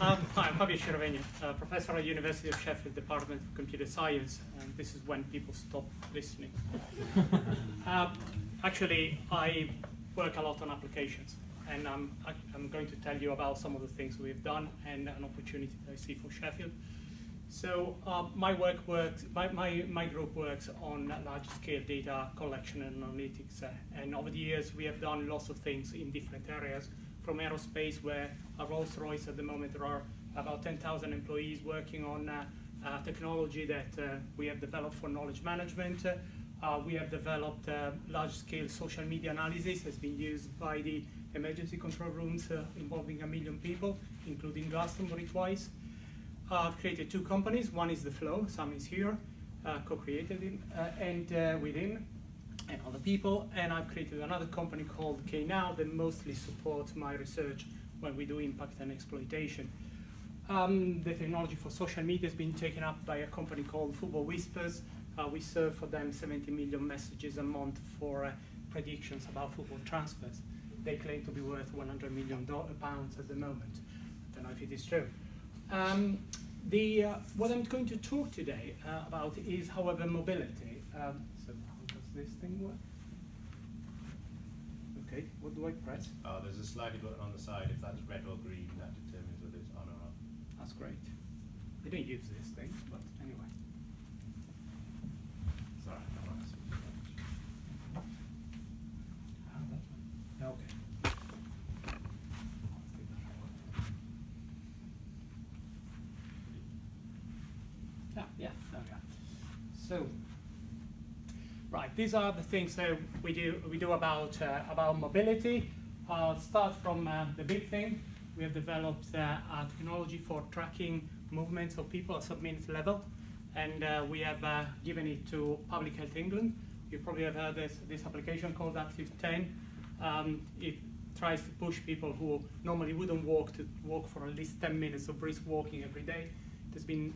Hi, I'm Fabio, professor at University of Sheffield, Department of Computer Science, and this is when people stop listening. Actually, I work a lot on applications, and I'm going to tell you about some of the things we've done and an opportunity that I see for Sheffield. So my group works on large-scale data collection and analytics, and over the years we have done lots of things in different areas, from aerospace, where at Rolls-Royce at the moment there are about 10,000 employees working on technology that we have developed for knowledge management. We have developed large-scale social media analysis that's been used by the emergency control rooms involving 1 million people, including Glastonbury twice. I've created 2 companies. One is the Floow, Sam is here, co-created him, and with him and other people. And I've created another company called K-NOW that mostly supports my research when we do impact and exploitation. The technology for social media has been taken up by a company called Football Whispers. We serve for them 70 million messages a month for predictions about football transfers. They claim to be worth £100 million at the moment. I don't know if it is true. What I'm going to talk today about is, however, mobility. So how does this thing work? Okay, what do I press? There's a slidey button on the side. If that's red or green, that determines whether it's on or off. That's great. I don't use this thing, but anyway. Sorry, Okay. Yeah, there we are. So, right, these are the things that we do about mobility. Start from the big thing. We have developed a technology for tracking movements of people at sub-minute level, and we have given it to Public Health England. You probably have heard this application called Active 10. It tries to push people who normally wouldn't walk to walk for at least 10 minutes of brisk walking every day. It has been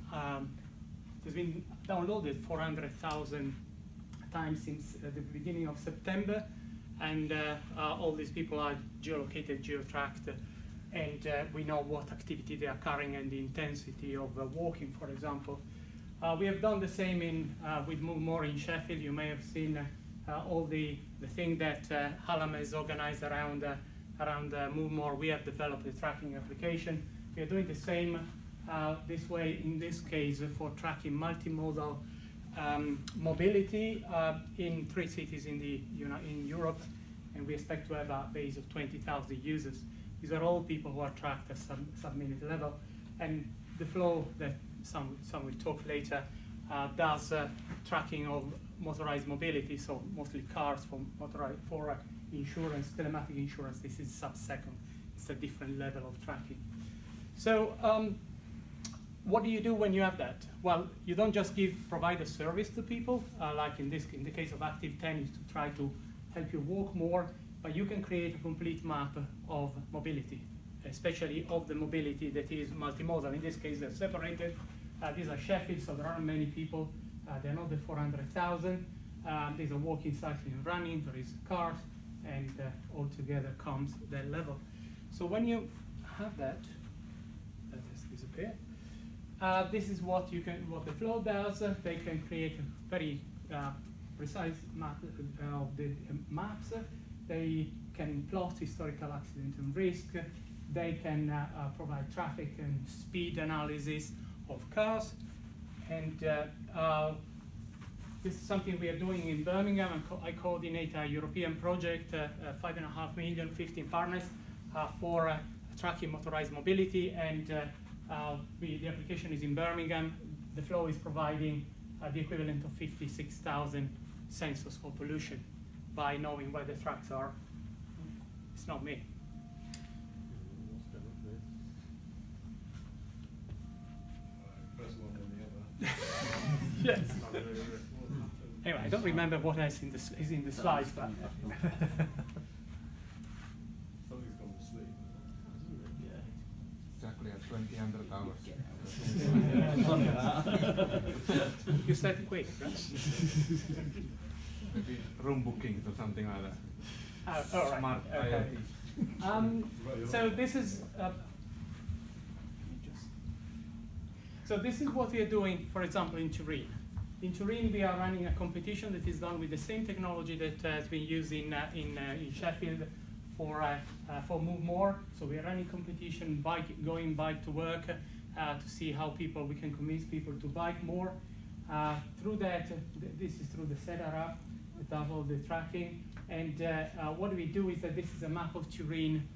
downloaded 400,000 times since the beginning of September, and all these people are geolocated, geotracked, and we know what activity they are carrying and the intensity of walking, for example. We have done the same with Move More in Sheffield. You may have seen all the thing that Hallam has organized around Move More. We have developed a tracking application. We are doing the same this way, in this case, for tracking multimodal mobility in 3 cities in Europe, and we expect to have a base of 20,000 users. These are all people who are tracked at sub-minute level, and the Floow that some will talk later does tracking of motorized mobility, so mostly cars for insurance, telematic insurance. This is sub-second. It's a different level of tracking. So what do you do when you have that? Well, you don't just provide a service to people, like in the case of Active 10 is to try to help you walk more, but you can create a complete map of mobility, especially of the mobility that is multimodal. In this case, they're separated. These are Sheffield, so there aren't many people. They're not the 400,000. These are walking, cycling, and running. There is cars, and all together comes that level. So when you have that has disappeared. This is what the Floow does. They can create a very precise map of the maps. They can plot historical accident and risk. They can provide traffic and speed analysis of cars. And this is something we are doing in Birmingham. I coordinate a European project, 5.5 million, 15 partners for tracking motorized mobility. And the application is in Birmingham. The Floow is providing the equivalent of 56,000 sensors for pollution by knowing where the trucks are. It's not me. Yes. Anyway, I don't remember what else is in the slides, but Something's gone to sleep. Exactly at 20 hours. You said quick, right? Maybe room bookings or something like that. All right. Smart okay. IoT. So this is So this is what we are doing, for example, in Turin. In Turin, we are running a competition that is done with the same technology that has been used in Sheffield for Move More. So we are running competition, going bike to work, to see how we can convince people to bike more. Through that, this is through the Cedar app, that does all the tracking. And what we do is that this is a map of Turin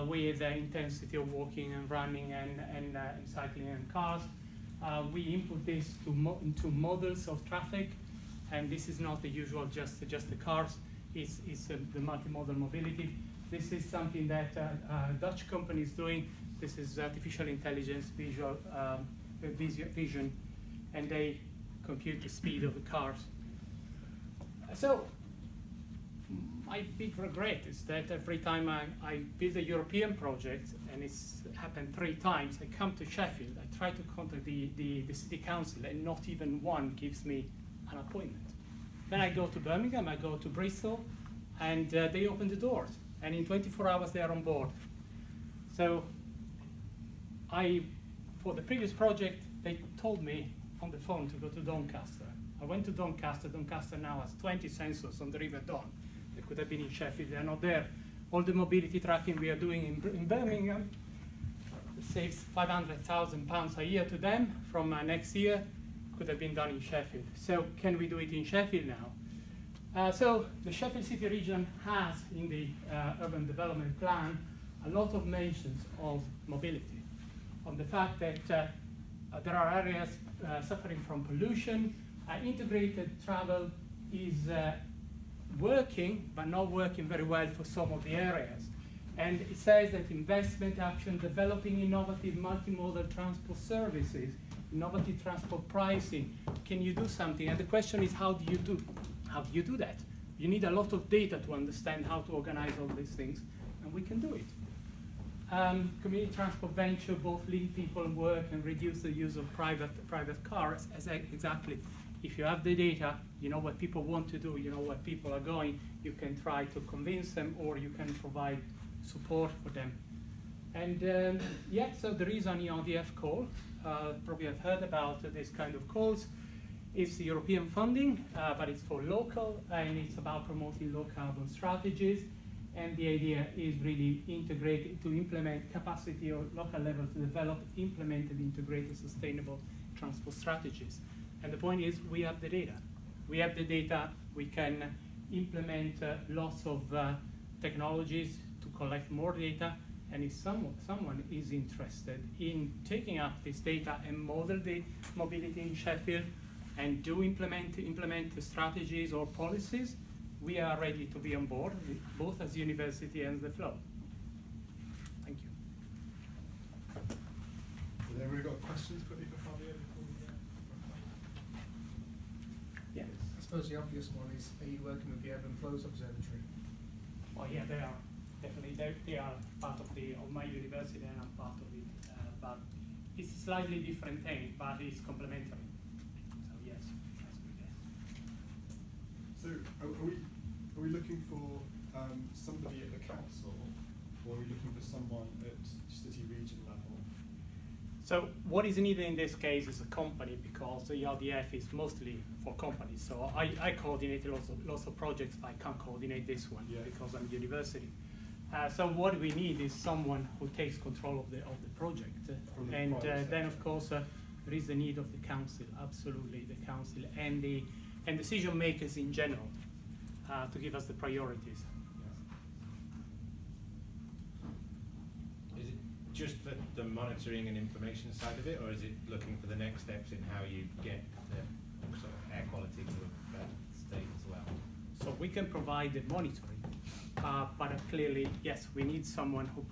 with the intensity of walking and running and cycling and cars. We input this into models of traffic, and this is not the usual just the cars. It's the multimodal mobility. This is something that a Dutch company is doing. This is artificial intelligence, vision, and they compute the speed of the cars. So my big regret is that every time I build a European project, and it's happened 3 times, I come to Sheffield, I try to contact the city council, and not even one gives me an appointment. Then I go to Birmingham, I go to Bristol, and they open the doors, and in 24 hours they are on board. So for the previous project, they told me on the phone to go to Doncaster. I went to Doncaster. Doncaster now has 20 sensors on the River Don. They could have been in Sheffield, they're not there. All the mobility tracking we are doing in Birmingham saves £500,000 a year to them from next year, could have been done in Sheffield. So can we do it in Sheffield now? So the Sheffield City region has in the urban development plan a lot of mentions of mobility, on the fact that there are areas suffering from pollution. Integrated travel is working, but not working very well for some of the areas. And it says that investment action, developing innovative multimodal transport services, innovative transport pricing. Can you do something? And the question is, how do you do that? You need a lot of data to understand how to organize all these things, and we can do it. Community transport venture both link people and work and reduce the use of private cars. Exactly. If you have the data, you know what people want to do, you know what people are going, you can try to convince them, or you can provide support for them. And yeah, so there is an ERDF call. Probably have heard about this kind of calls. It's European funding, but it's for local, and it's about promoting low carbon strategies. And the idea is really integrated to implement capacity or local level to develop implemented integrated sustainable transport strategies. And the point is, we have the data. We have the data, we can implement lots of technologies to collect more data, and if someone is interested in taking up this data and model the mobility in Sheffield and implement the strategies or policies, we are ready to be on board, both as university and the Floow. Thank you. Has everybody got questions quickly for Fabio before we Yeah. I suppose the obvious one is, are you working with the Ebb and Flows Observatory? Oh yeah, they are. Definitely, they are part of my university, and I'm part of it. But it's a slightly different thing, but it's complementary. So yes, that's good. Yes. So are we looking for somebody at the council, or are we looking for someone at city region level? So what is needed in this case is a company, because the ERDF is mostly for companies. So I coordinate lots of projects, but I can't coordinate this one because I'm university. So what we need is someone who takes control of the project. And then of course there is the need of the council, absolutely, the council and decision makers in general to give us the priorities. Is it just the monitoring and information side of it, or is it looking for the next steps in how you get the sort of air quality to a better state as well? So we can provide the monitoring, but clearly, yes, we need someone who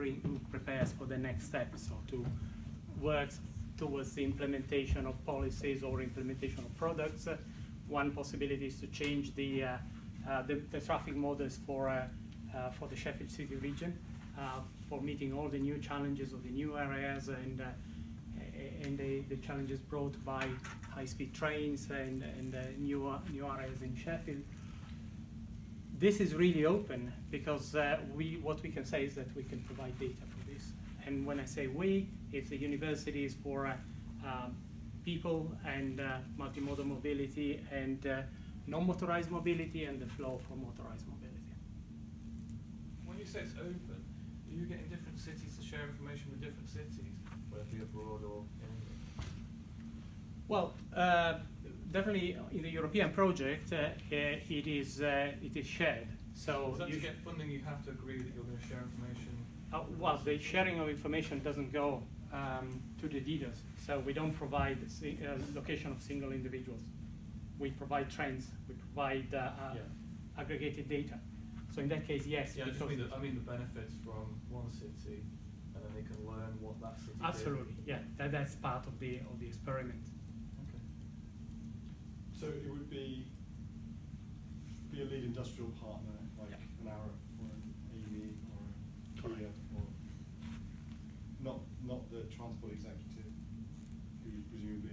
prepares for the next steps, so to work towards the implementation of policies or implementation of products. One possibility is to change the traffic models for the Sheffield City region, for meeting all the new challenges of the new areas and the challenges brought by high-speed trains and new areas in Sheffield. This is really open because what we can say is that we can provide data for this. And when I say we, it's the universities for people and multimodal mobility and non-motorized mobility and the flow for motorized mobility. When you say it's open, are you getting different cities to share information with different cities, whether it be abroad or in England? Well, definitely in the European project, it is shared. So to you get funding, you have to agree that you're going to share information. well, the sharing of information doesn't go to the dealers. So we don't provide location of single individuals. We provide trends. We provide aggregated data. So in that case, yes. Yeah, I mean the benefits from one city, and then they can learn what that city Absolutely, did. yeah. That's part of the experiment. Okay. So it would be a lead industrial partner like an Arrow or an AE or a Kia, or not the transport executive, who presumably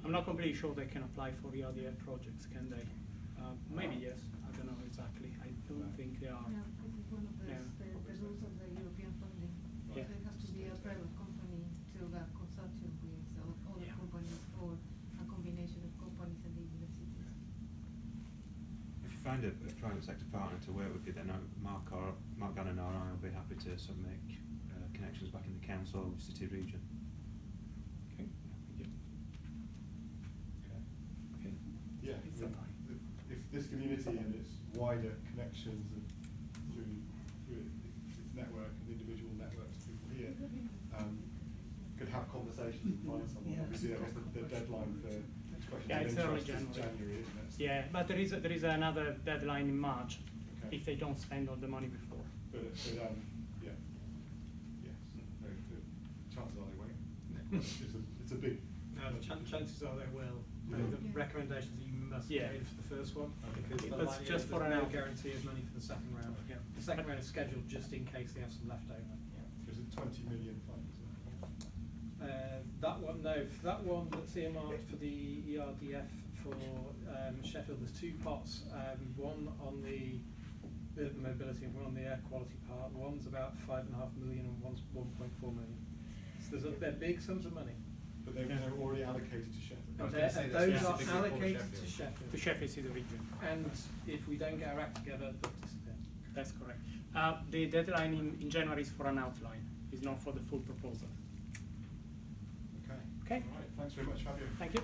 I'm not completely sure they can apply for the RDF projects, can they? Maybe yes. I don't know exactly. I don't think they are. No, this is one of the rules of the European funding. Yeah. So it has to be a private company to a consortium with other companies or a combination of companies and the universities. If you find a private sector partner to work with you, then Mark Gannon or I will be happy to sort of make connections back in the council or city region. Okay. Thank you. Okay. yeah. It's If this community and its wider connections and through its network and individual networks of people here could have conversations and find someone. Obviously, I guess the deadline for expression Yeah, of it's early interest is January. January, isn't it? Yeah, but there is another deadline in March Okay. if they don't spend all the money before. But yeah, yes, very good. Chances are they won't. It's a big. No, the chances are they will. Yeah. The recommendations that you must Yeah. get for the first one, because It the was likelihood just for there's an no hour. guarantee of money for the second round. Yeah. The second round is scheduled just in case they have some left over. There's a 20 million fund, isn't That one, no, for that one that's earmarked for the ERDF for Sheffield, there's two pots, one on the urban mobility and one on the air quality part. One's about 5.5 million and one's 1.4 million. So they're big sums of money. but they're already allocated to Sheffield. I was gonna say that's Those are specifically for allocated Sheffield. to Sheffield. To Sheffield City region. And if we don't get our act together, they'll disappear. That's correct. The deadline in January is for an outline. It's not for the full proposal. Okay. Okay. All right. Thanks very much, Fabio. Thank you.